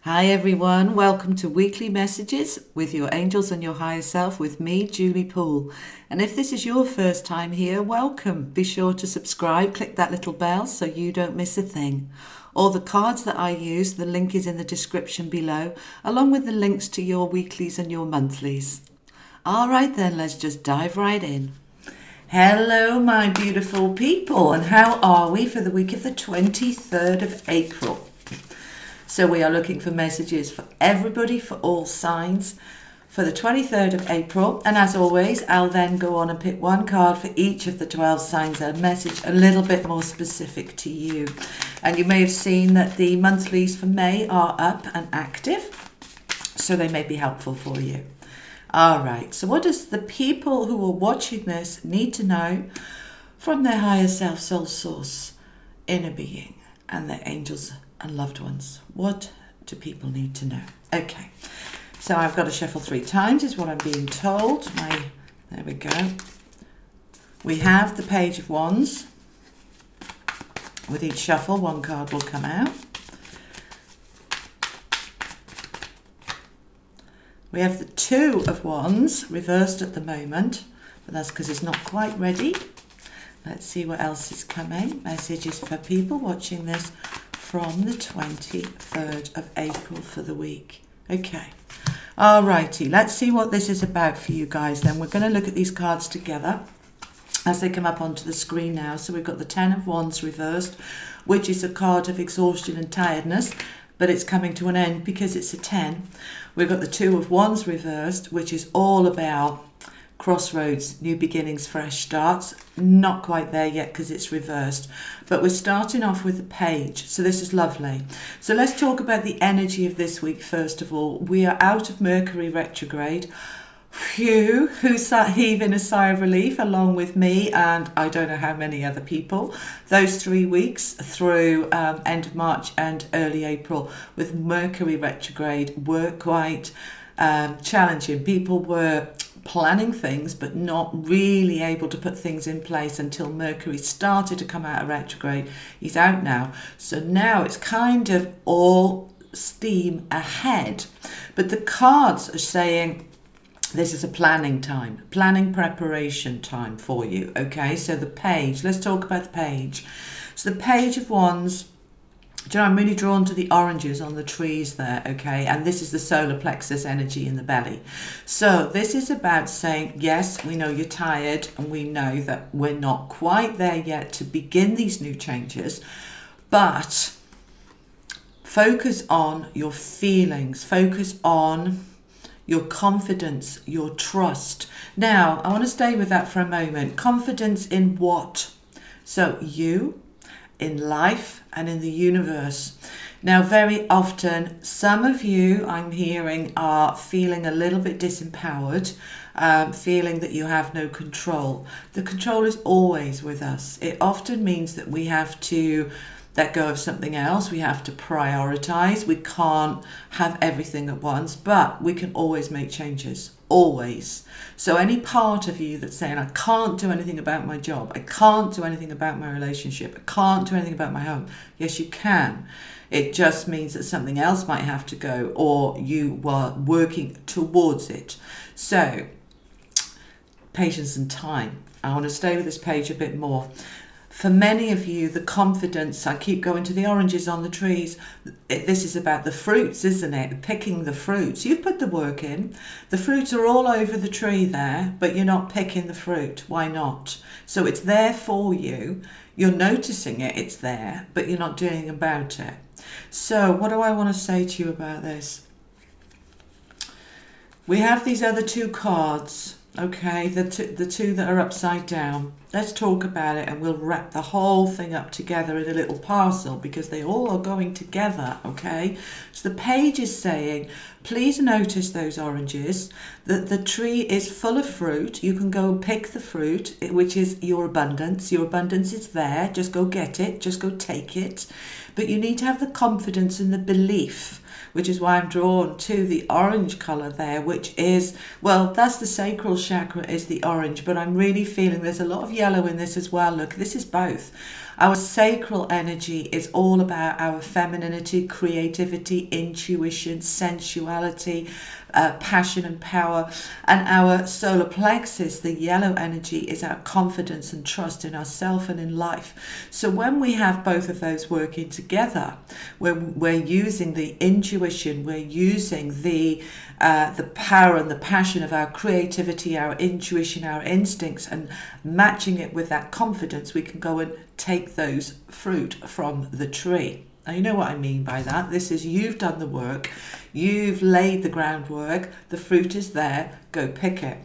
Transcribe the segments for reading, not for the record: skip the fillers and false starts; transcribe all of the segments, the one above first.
Hi everyone, welcome to Weekly Messages with your angels and your higher self with me, Julie Poole. And if this is your first time here, welcome. Be sure to subscribe, click that little bell so you don't miss a thing. All the cards that I use, the link is in the description below, along with the links to your weeklies and your monthlies. All right then, let's just dive right in. Hello my beautiful people, and how are we for the week of the 23rd of April? So we are looking for messages for everybody, for all signs, for the 23rd of April. And as always, I'll then go on and pick one card for each of the 12 signs, a message a little bit more specific to you. And you may have seen that the monthlies for May are up and active, so they may be helpful for you. All right, so what does the people who are watching this need to know from their higher self, soul source, inner being, and their angels and loved ones? What do people need to know? Okay, so I've got to shuffle 3 times is what I'm being told. There we go. We have the Page of Wands. With each shuffle, one card will come out. We have the 2 of Wands reversed at the moment, but that's because it's not quite ready. Let's see what else is coming. Messages for people watching this from the 23rd of April for the week. Okay, alrighty, let's see what this is about for you guys then. We're going to look at these cards together as they come up onto the screen now. So we've got the 10 of Wands reversed, which is a card of exhaustion and tiredness, but it's coming to an end because it's a 10. We've got the 2 of Wands reversed, which is all about crossroads, new beginnings, fresh starts. Not quite there yet because it's reversed, but we're starting off with the Page, so this is lovely. So let's talk about the energy of this week first of all. We are out of Mercury retrograde. Phew, who's heaving a sigh of relief along with me and I don't know how many other people. Those 3 weeks through end of March and early April with Mercury retrograde were quite challenging. People were planning things but not really able to put things in place until Mercury started to come out of retrograde. He's out now, so now it's kind of all steam ahead, but the cards are saying this is a planning time, planning preparation time for you. Okay, so the Page, let's talk about the Page. So the Page of Wands, do you know, I'm really drawn to the oranges on the trees there, okay? And this is the solar plexus energy in the belly. So this is about saying, yes, we know you're tired and we know that we're not quite there yet to begin these new changes, but focus on your feelings, focus on your confidence, your trust. Now, I want to stay with that for a moment. Confidence in what? So you, in life and in the universe. Now, very often, some of you I'm hearing are feeling a little bit disempowered, feeling that you have no control. The control is always with us. It often means that we have to let go of something else. We have to prioritize. We can't have everything at once, but we can always make changes. Always. So any part of you that's saying, I can't do anything about my job, I can't do anything about my relationship, I can't do anything about my home. Yes, you can. It just means that something else might have to go, or you are working towards it. So, patience and time. I want to stay with this Page a bit more. For many of you, the confidence, I keep going to the oranges on the trees. This is about the fruits, isn't it? Picking the fruits. You've put the work in. The fruits are all over the tree there, but you're not picking the fruit. Why not? So it's there for you. You're noticing it, it's there, but you're not doing anything about it. So what do I want to say to you about this? We have these other 2 cards. Okay, the two that are upside down. Let's talk about it and we'll wrap the whole thing up together in a little parcel because they all are going together, okay? So the Page is saying, please notice those oranges, that the tree is full of fruit. You can go and pick the fruit, which is your abundance. Your abundance is there. Just go get it. Just go take it. But you need to have the confidence and the belief, which is why I'm drawn to the orange colour there, which is, well, that's the sacral chakra is the orange, but I'm really feeling there's a lot of yellow in this as well. Look, this is both. Our sacral energy is all about our femininity, creativity, intuition, sensuality, passion and power. And our solar plexus, the yellow energy, is our confidence and trust in ourselves and in life. So when we have both of those working together, we're using the intuition, we're using the power and the passion of our creativity, our intuition, our instincts, and matching it with that confidence, we can go and take those fruit from the tree. Now, you know what I mean by that. This is, you've done the work, you've laid the groundwork, the fruit is there, go pick it.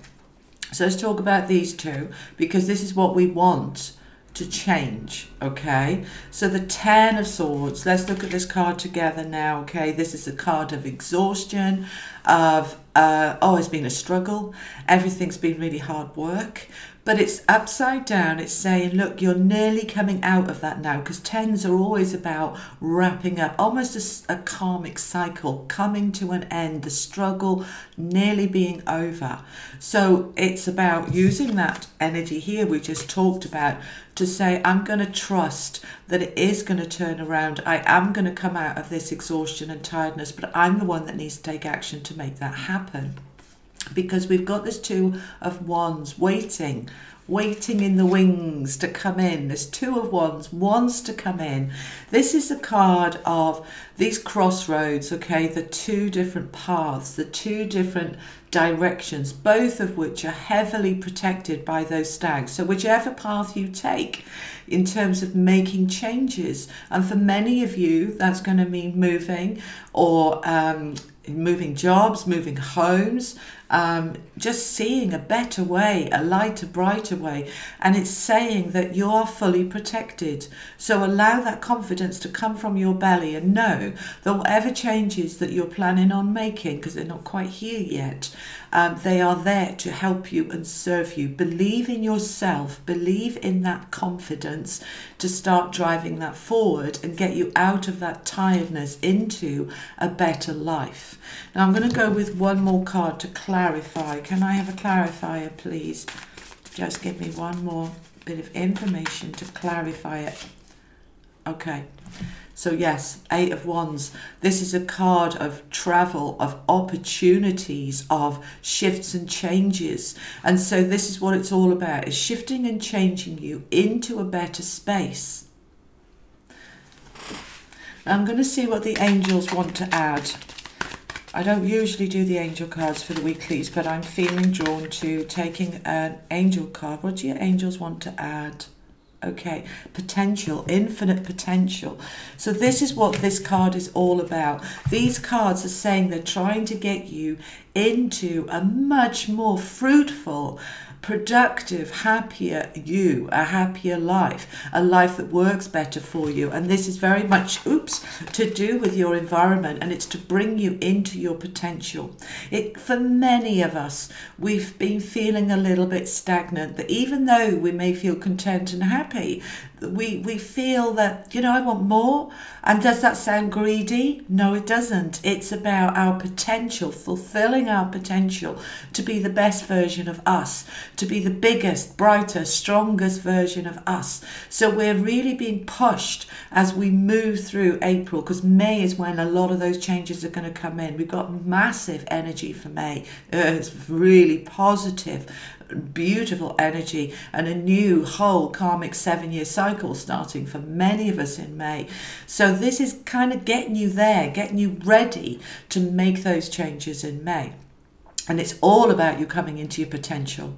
So let's talk about these two, because this is what we want to change, okay? So the 10 of Swords, let's look at this card together now, okay? This is a card of exhaustion, of, oh, it's been a struggle, everything's been really hard work, but it's upside down. It's saying, look, you're nearly coming out of that now, because 10s are always about wrapping up, almost a karmic cycle, coming to an end, the struggle nearly being over. So it's about using that energy here we just talked about to say, I'm going to trust that it is going to turn around. I am going to come out of this exhaustion and tiredness, but I'm the one that needs to take action to make that happen. Because we've got this 2 of Wands waiting in the wings to come in. This 2 of Wands wants to come in. This is a card of these crossroads, okay, the 2 different paths, the 2 different directions, both of which are heavily protected by those stags. So whichever path you take in terms of making changes, and for many of you that's going to mean moving, or moving jobs, moving homes, just seeing a better way, a lighter, brighter way. And it's saying that you are fully protected. So allow that confidence to come from your belly, and know that whatever changes that you're planning on making, because they're not quite here yet, they are there to help you and serve you. Believe in yourself, believe in that confidence to start driving that forward and get you out of that tiredness into a better life. Now I'm going to go with one more card to clarify. Can I have a clarifier, please? Just give me one more bit of information to clarify it. Okay. So yes, 8 of Wands. This is a card of travel, of opportunities, of shifts and changes. And so this is what it's all about, is shifting and changing you into a better space. Now I'm going to see what the angels want to add. I don't usually do the angel cards for the weeklies, but I'm feeling drawn to taking an angel card. What do your angels want to add? Okay, potential, infinite potential. So this is what this card is all about. These cards are saying they're trying to get you into a much more fruitful, productive, happier you, a happier life, a life that works better for you. And this is very much, to do with your environment, and it's to bring you into your potential. For many of us, we've been feeling a little bit stagnant, that even though we may feel content and happy, we feel that, you know, I want more. And does that sound greedy? No, it doesn't. It's about our potential, fulfilling our potential to be the best version of us, to be the biggest, brighter, strongest version of us. So we're really being pushed as we move through April, because May is when a lot of those changes are going to come in. We've got massive energy for May. It's really positive, beautiful energy, and a new whole karmic 7-year cycle starting for many of us in May. So this is kind of getting you there, getting you ready to make those changes in May. And it's all about you coming into your potential.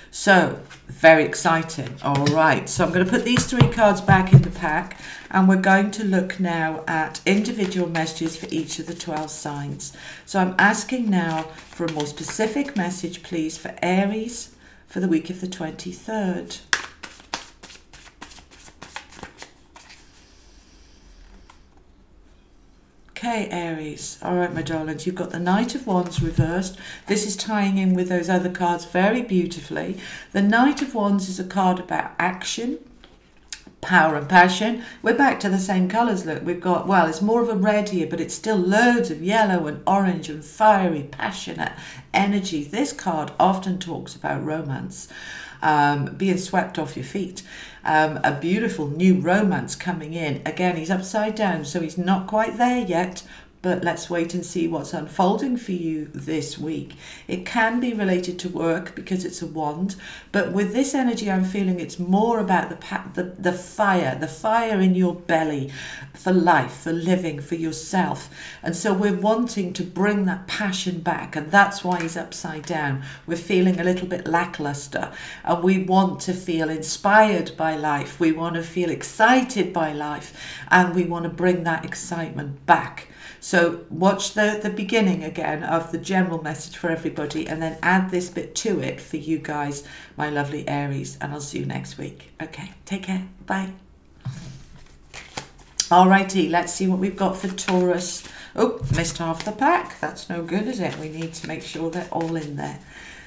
So very exciting. All right, so I'm going to put these 3 cards back in the pack, and we're going to look now at individual messages for each of the 12 signs. So I'm asking now for a more specific message, please, for Aries for the week of the 23rd. Okay, Aries. All right, my darlings, you've got the Knight of Wands reversed. This is tying in with those other cards very beautifully. The Knight of Wands is a card about action, power and passion. We're back to the same colours, look. We've got, well, it's more of a red here, but it's still loads of yellow and orange and fiery, passionate energy. This card often talks about romance. being swept off your feet. A beautiful new romance coming in. Again, he's upside down, so he's not quite there yet, but let's wait and see what's unfolding for you this week. It can be related to work because it's a wand, but with this energy I'm feeling it's more about the fire in your belly for life, for living, for yourself. And so we're wanting to bring that passion back, and that's why he's upside down. We're feeling a little bit lackluster, and we want to feel inspired by life. We want to feel excited by life, and we want to bring that excitement back. So watch the beginning again of the general message for everybody, and then add this bit to it for you guys, my lovely Aries, and I'll see you next week. Okay, take care. Bye. Alrighty, let's see what we've got for Taurus. Oh, missed half the pack. That's no good, is it? We need to make sure they're all in there.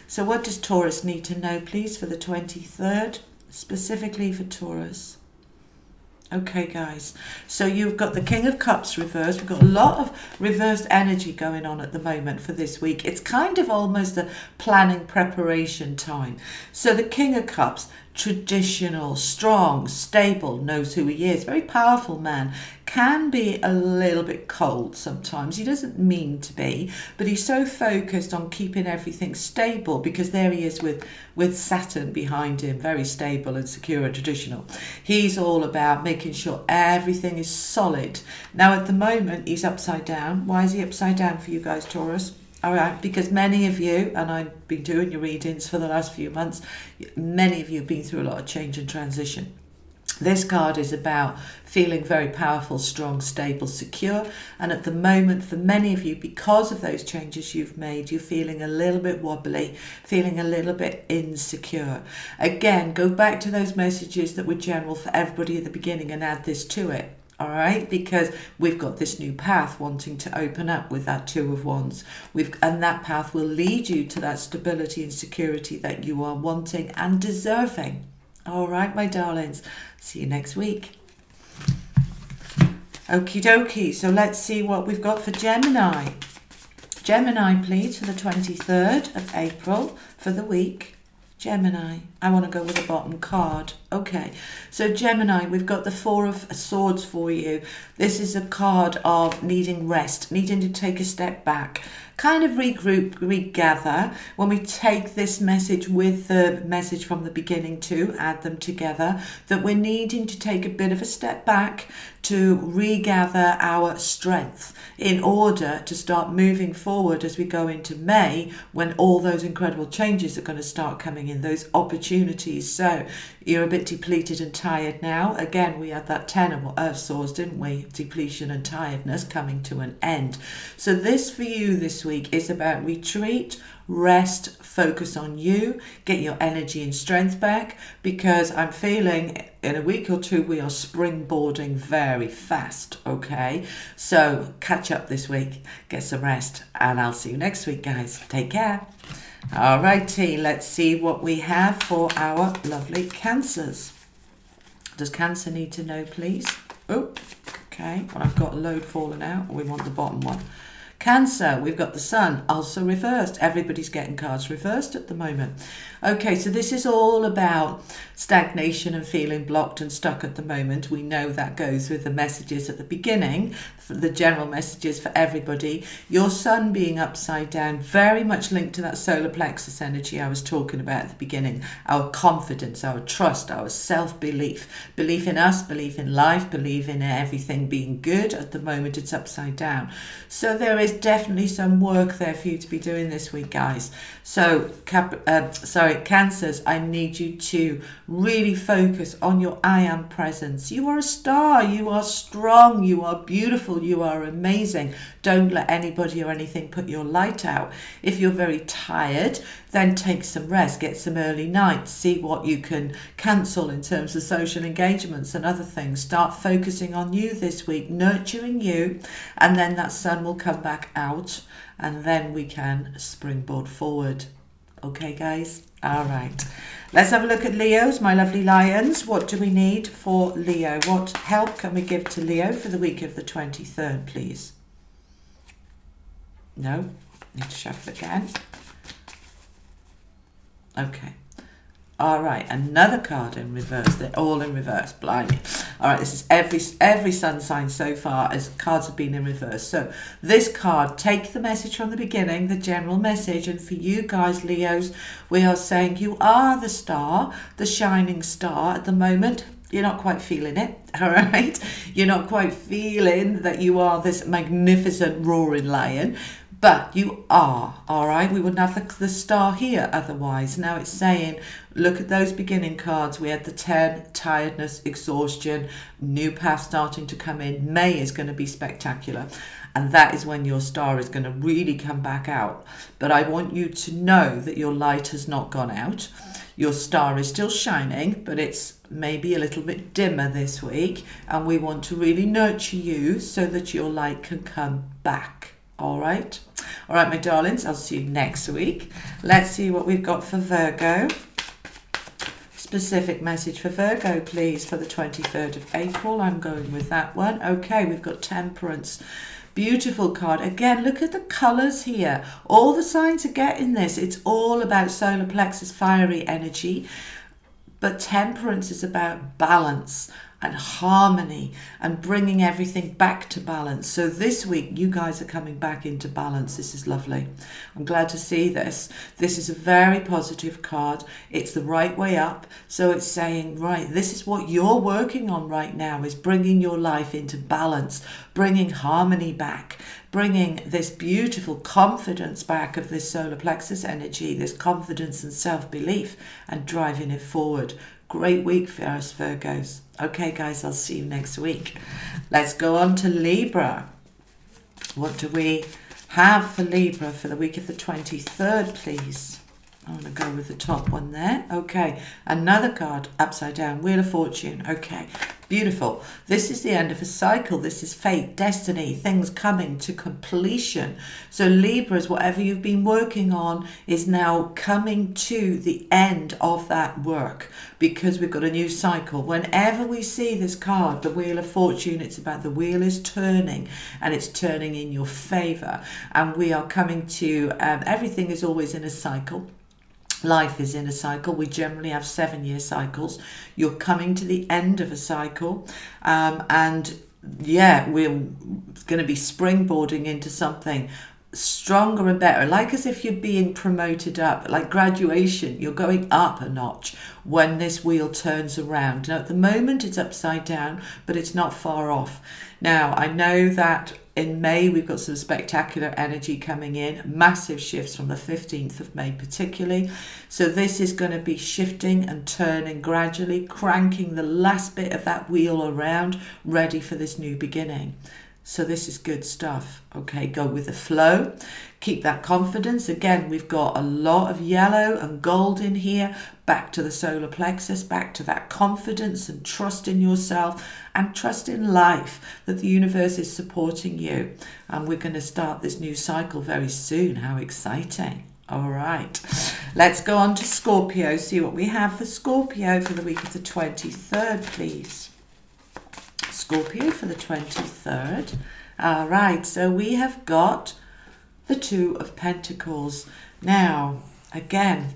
So what does Taurus need to know, please, for the 23rd, specifically for Taurus? Okay, guys, so you've got the King of Cups reversed. We've got a lot of reversed energy going on at the moment for this week. It's kind of almost a planning preparation time. So the King of Cups, traditional, strong, stable, knows who he is, very powerful man, can be a little bit cold sometimes. He doesn't mean to be, but he's so focused on keeping everything stable because there he is with Saturn behind him, very stable and secure and traditional. He's all about making sure everything is solid. Now at the moment he's upside down. Why is he upside down for you guys, Taurus? All right, because many of you, and I've been doing your readings for the last few months, many of you have been through a lot of change and transition. This card is about feeling very powerful, strong, stable, secure. And at the moment, for many of you, because of those changes you've made, you're feeling a little bit wobbly, feeling a little bit insecure. Again, go back to those messages that were general for everybody at the beginning and add this to it. All right, because we've got this new path wanting to open up with that Two of Wands. And that path will lead you to that stability and security that you are wanting and deserving. All right, my darlings. See you next week. Okie dokie. So let's see what we've got for Gemini. Gemini, please, for the 23rd of April for the week. Gemini, I want to go with the bottom card. Okay, so Gemini, we've got the Four of Swords for you. This is a card of needing rest, needing to take a step back, kind of regroup, regather. When we take this message with the message from the beginning to add them together, that we're needing to take a bit of a step back to regather our strength in order to start moving forward as we go into May, when all those incredible changes are going to start coming in, those opportunities. So you're a bit depleted and tired now. Again, we had that 10 of Swords, didn't we? Depletion and tiredness coming to an end. So this for you this week is about retreat, rest, focus on you, get your energy and strength back, because I'm feeling in a week or two we are springboarding very fast. Okay, so catch up this week, get some rest, and I'll see you next week, guys. Take care. All righty, let's see what we have for our lovely Cancers. Does Cancer need to know, please? Oh, okay, well, I've got a load falling out. We want the bottom one. Cancer, we've got the Sun, also reversed. Everybody's getting cards reversed at the moment. Okay, so this is all about stagnation and feeling blocked and stuck at the moment. We know that goes with the messages at the beginning, the general messages for everybody. Your Sun being upside down, very much linked to that solar plexus energy I was talking about at the beginning. Our confidence, our trust, our self-belief. Belief in us, belief in life, belief in everything being good. At the moment, it's upside down. So there is definitely some work there for you to be doing this week, guys. So Cancers, I need you to really focus on your I am presence. You are a star, you are strong, you are beautiful, you are amazing. Don't let anybody or anything put your light out. If you're very tired, then take some rest, get some early nights, see what you can cancel in terms of social engagements and other things. Start focusing on you this week, nurturing you, and then that Sun will come back out, and then we can springboard forward. Okay, guys? All right. Let's have a look at Leos, my lovely lions. What do we need for Leo? What help can we give to Leo for the week of the 23rd, please? No? Need to shuffle again. Okay. All right, another card in reverse. They're all in reverse, blimey. All right, this is every sun sign so far as cards have been in reverse. So this card, take the message from the beginning, the general message. And for you guys, Leos, we are saying you are the star, the shining star at the moment. You're not quite feeling it, all right? You're not quite feeling that you are this magnificent roaring lion. But you are, all right? We wouldn't have the star here otherwise. Now it's saying, look at those beginning cards. We had the 10, tiredness, exhaustion, new path starting to come in. May is going to be spectacular. And that is when your star is going to really come back out. But I want you to know that your light has not gone out. Your star is still shining, but it's maybe a little bit dimmer this week. And we want to really nurture you so that your light can come back. All right, my darlings, I'll see you next week. Let's see what we've got for Virgo. Specific message for Virgo, please, for the 23rd of April. I'm going with that one. Okay, we've got Temperance. Beautiful card. Again, look at the colours here. All the signs are getting this. It's all about solar plexus, fiery energy. But Temperance is about balance and harmony and bringing everything back to balance. So this week, you guys are coming back into balance. This is lovely. I'm glad to see this. This is a very positive card. It's the right way up. So it's saying, right, this is what you're working on right now, is bringing your life into balance, bringing harmony back, bringing this beautiful confidence back of this solar plexus energy, this confidence and self-belief, and driving it forward. Great week for us, Virgos. Okay, guys, I'll see you next week. Let's go on to Libra. What do we have for Libra for the week of the 23rd, please? I want to go with the top one there. Okay, another card, upside down, Wheel of Fortune. Okay, beautiful. This is the end of a cycle. This is fate, destiny, things coming to completion. So Libras, whatever you've been working on is now coming to the end of that work, because we've got a new cycle. Whenever we see this card, the Wheel of Fortune, it's about the wheel is turning, and it's turning in your favor. And we are coming to, everything is always in a cycle. Life is in a cycle. We generally have 7-year cycles. You're coming to the end of a cycle, and yeah, we're going to be springboarding into something stronger and better, like as if you're being promoted up, like graduation. You're going up a notch when this wheel turns around. Now at the moment it's upside down, but it's not far off. Now I know that in May we've got some spectacular energy coming in, massive shifts from the 15th of May particularly. So this is going to be shifting and turning gradually, cranking the last bit of that wheel around, ready for this new beginning. So this is good stuff. Okay, go with the flow. Keep that confidence. Again, we've got a lot of yellow and gold in here. Back to the solar plexus, back to that confidence and trust in yourself and trust in life, that the universe is supporting you. And we're going to start this new cycle very soon. How exciting. All right, let's go on to Scorpio. See what we have for Scorpio for the week of the 23rd, please. Scorpio for the 23rd. All right, so we have got the Two of Pentacles. Now, again,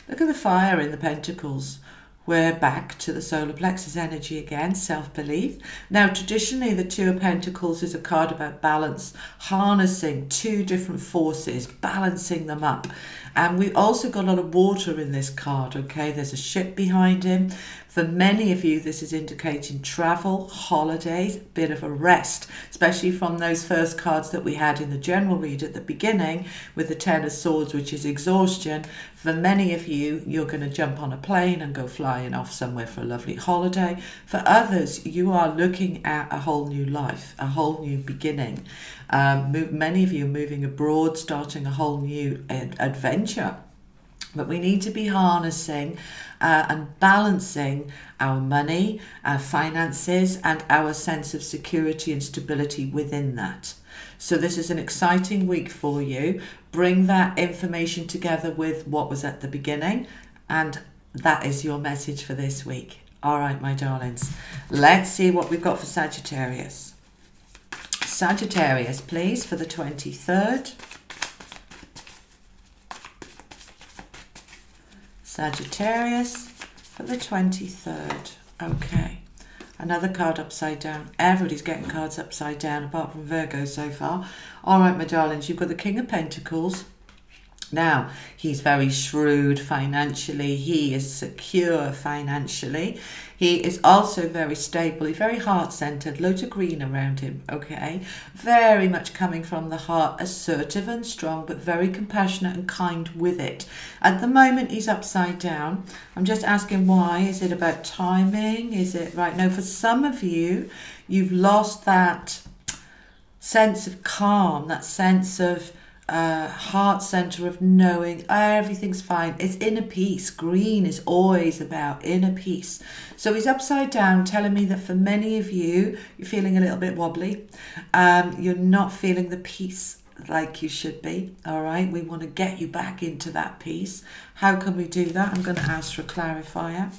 look at the fire in the Pentacles. We're back to the solar plexus energy again, self-belief. Now, traditionally, the Two of Pentacles is a card about balance, harnessing two different forces, balancing them up. And we also got a lot of water in this card, okay? There's a ship behind him. For many of you, this is indicating travel, holidays, bit of a rest, especially from those first cards that we had in the general read at the beginning with the Ten of Swords, which is exhaustion. For many of you, you're going to jump on a plane and go flying off somewhere for a lovely holiday. For others, you are looking at a whole new life, a whole new beginning. Many of you are moving abroad, starting a whole new adventure. But we need to be harnessing and balancing our money, our finances, and our sense of security and stability within that. So this is an exciting week for you. Bring that information together with what was at the beginning, and that is your message for this week. All right, my darlings. Let's see what we've got for Sagittarius. Sagittarius, please, for the 23rd. Sagittarius for the 23rd. Okay. Another card upside down. Everybody's getting cards upside down apart from Virgo so far. All right, my darlings, you've got the King of Pentacles. Now, he's very shrewd financially. He is secure financially. He is also very stable. He's very heart-centered. Loads of green around him, okay? Very much coming from the heart. Assertive and strong, but very compassionate and kind with it. At the moment, he's upside down. I'm just asking why. Is it about timing? Is it right? No, for some of you, you've lost that sense of calm, that sense of heart center of knowing everything's fine. It's inner peace. Green is always about inner peace. So he's upside down, telling me that for many of you, you're feeling a little bit wobbly. You're not feeling the peace like you should be. All right, we want to get you back into that peace. How can we do that? I'm going to ask for a clarifier.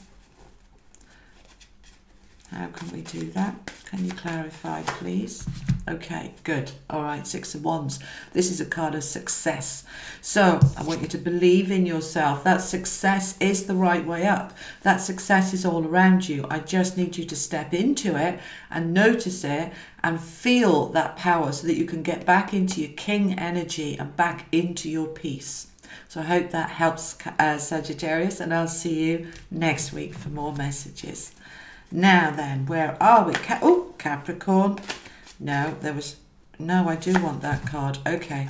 How can we do that? Can you clarify, please? Okay, good. All right, Six of Wands. This is a card of success. So I want you to believe in yourself. That success is the right way up. That success is all around you. I just need you to step into it and notice it and feel that power so that you can get back into your king energy and back into your peace. So I hope that helps, Sagittarius, and I'll see you next week for more messages. Now then, where are we? Capricorn. No, I do want that card. Okay.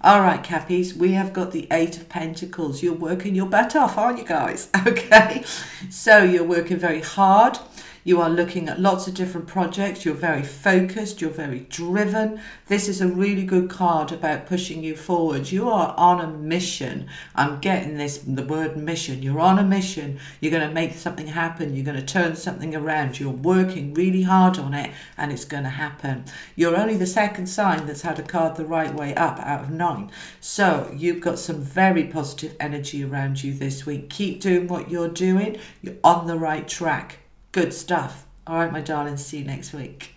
All right, Cappies, we have got the Eight of Pentacles. You're working your butt off, aren't you guys? Okay. So you're working very hard. You are looking at lots of different projects. You're very focused. You're very driven. This is a really good card about pushing you forward. You are on a mission. I'm getting the word mission. You're on a mission. You're going to make something happen. You're going to turn something around. You're working really hard on it and it's going to happen. You're only the second sign that's had a card the right way up out of 9. So you've got some very positive energy around you this week. Keep doing what you're doing. You're on the right track. Good stuff. All right, my darlings, see you next week.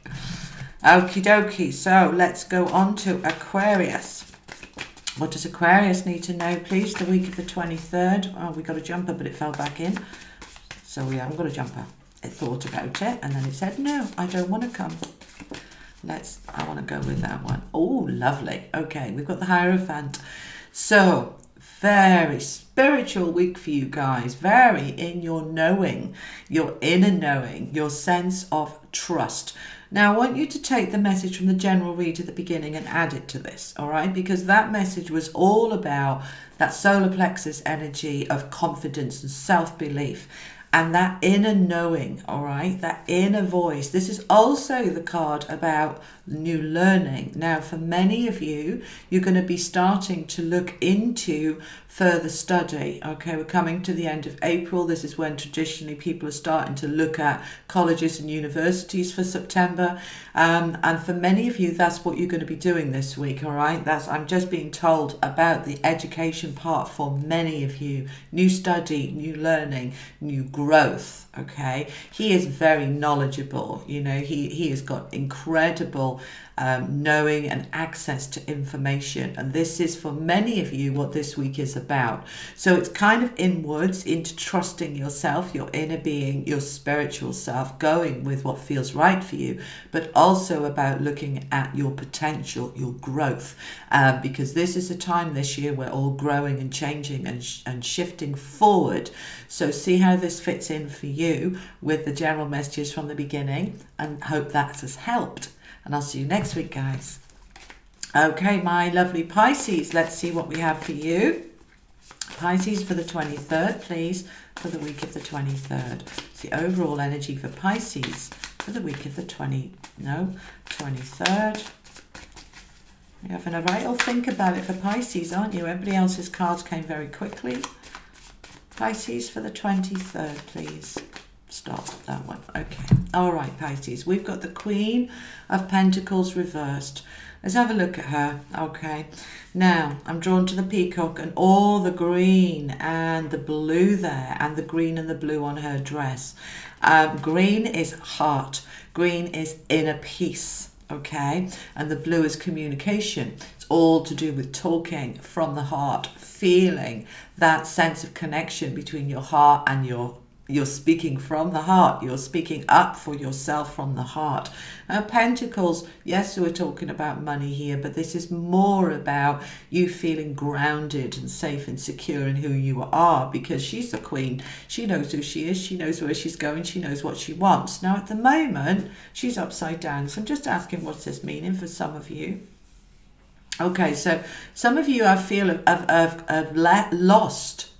Okie dokie. So let's go on to Aquarius. What does Aquarius need to know, please? The week of the 23rd. Oh, we got a jumper, but it fell back in. So we haven't got a jumper. It thought about it, and then it said, no, I don't want to come. I want to go with that one. Oh, lovely. Okay, we've got the Hierophant. So very spiritual week for you guys. Very in your knowing, your inner knowing, your sense of trust. Now, I want you to take the message from the general read at the beginning and add it to this, all right? Because that message was all about that solar plexus energy of confidence and self-belief. And that inner knowing, all right, that inner voice. This is also the card about new learning. Now, for many of you, you're going to be starting to look into further study. Okay, we're coming to the end of April. This is when traditionally people are starting to look at colleges and universities for September. And for many of you, that's what you're going to be doing this week, all right? I'm just being told about the education part for many of you. New study, new learning, new growth, okay? He is very knowledgeable, you know, he has got incredible knowing and access to information, and this is for many of you what this week is about. So it's kind of inwards into trusting yourself, your inner being, your spiritual self, going with what feels right for you, but also about looking at your potential, your growth, because this is a time this year we're all growing and changing and shifting forward. So see how this fits in for you with the general messages from the beginning, and hope that has helped. And I'll see you next week, guys. Okay, my lovely Pisces, let's see what we have for you. Pisces for the 23rd, please, for the week of the 23rd. It's the overall energy for Pisces for the week of the 23rd. You're having a right old think about it for Pisces, aren't you? Everybody else's cards came very quickly. Pisces for the 23rd, please. Stop that one. Okay. All right, Pisces. We've got the Queen of Pentacles reversed. Let's have a look at her. Okay. Now, I'm drawn to the peacock and all the green and the blue there, and the green and the blue on her dress. Green is heart. Green is inner peace. Okay. And the blue is communication. It's all to do with talking from the heart, feeling that sense of connection between your heart and you're speaking from the heart. You're speaking up for yourself from the heart. Pentacles, yes, we're talking about money here, but this is more about you feeling grounded and safe and secure in who you are, because she's the queen. She knows who she is. She knows where she's going. She knows what she wants. Now, at the moment, she's upside down. So I'm just asking, what's this meaning for some of you? Okay, so some of you, I feel, have lost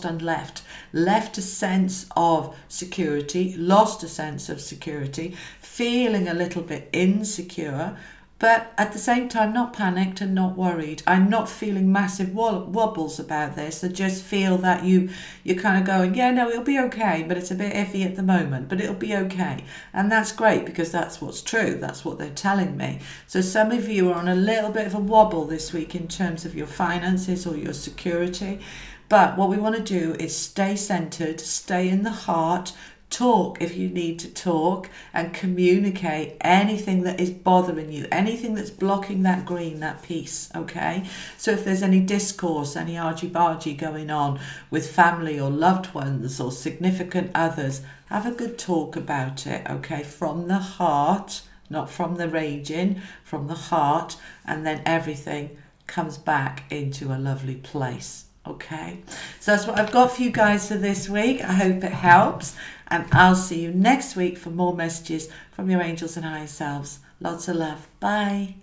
and left a sense of security, lost a sense of security, feeling a little bit insecure, but at the same time not panicked and not worried. I'm not feeling massive wobbles about this. I just feel that you're kind of going, yeah, no, it'll be okay, but it's a bit iffy at the moment, but it'll be okay. And that's great, because that's what's true. That's what they're telling me. So some of you are on a little bit of a wobble this week in terms of your finances or your security. But what we want to do is stay centered, stay in the heart, talk if you need to talk, and communicate anything that is bothering you, anything that's blocking that green, that peace, okay? So if there's any discourse, any argy-bargy going on with family or loved ones or significant others, have a good talk about it, okay? From the heart, not from the raging, from the heart, and then everything comes back into a lovely place. Okay, so that's what I've got for you guys for this week. I hope it helps, and I'll see you next week for more messages from your angels and higher selves. Lots of love. Bye.